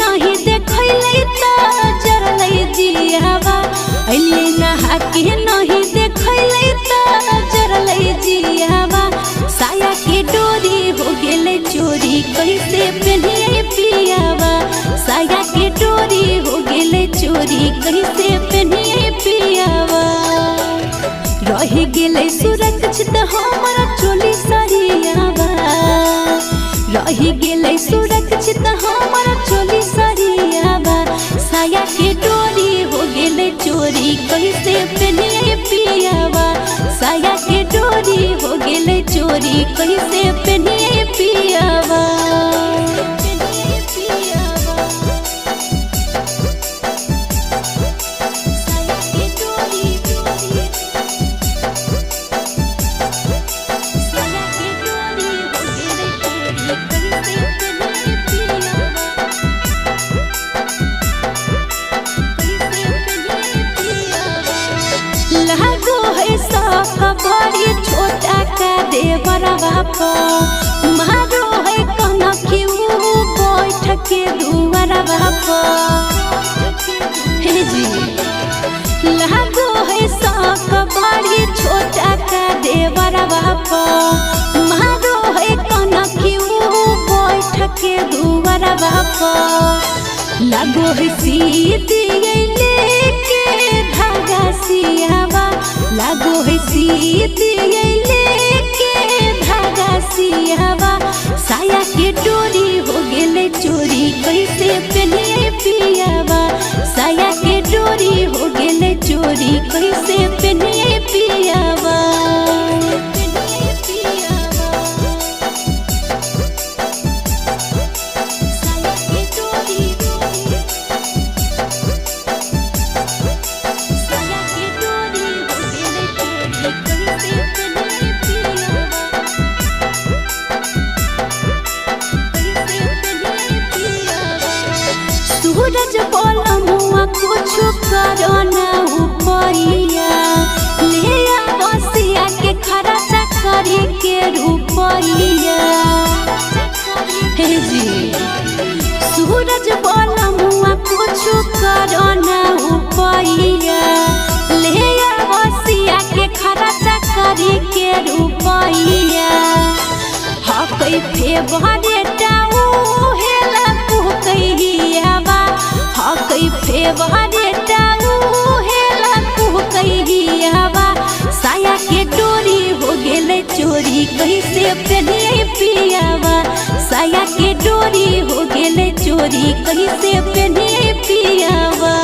नहीं देखले त जरलै जियावा अइले नहा के नहीं देखले त जरलै जियावा साया के डोरी हो गेले चोरी कैसे पहनिए पियावा साया के डोरी हो गेले चोरी कैसे पहनिए पियावा रह गेले सुरक्षित हमर चोली सरियावा रह गेले सुरक्षित हमर चोली सरियावा साया के डोरी हो गेले चोरी कैसे पहनिए पियावा साया के डोरी हो गेले चोरी कैसे पहनिए पियावा बड़ी छोटा का देवरा बापा मारो है कहना क्यों बैठ के दुआरा बापा हे जी लागो है साफ बड़ी छोटा का देवरा बापा मारो है कहना क्यों बैठ के दुआरा बापा लागो है सीधी लेके धागा सियावा लागो है सीधी लेके धागा सियावा साया के डोरी हो गेले चोरी कैसे पहनिए पियावा साया के डोरी हो गेले चोरी कैसे पहनिए पियावा सूरज बोला मुआ कुछ करो ना उपरिया ले बसिया के खर्चा करे के रुपरिया हे जी सूरज बोला मुआ कुछ करो ना उपरिया ले बसिया के खर्चा करे के रुपरिया हकै फेवरे टाऊ हेला कुहकैयावा हकै फेवरे टाऊ हेला कुहकैयावा साया के डोरी हो गेले चोरी कैसे पहनिए पियावा साया के डोरी हो गेले चोरी कैसे पहनिए पियावा।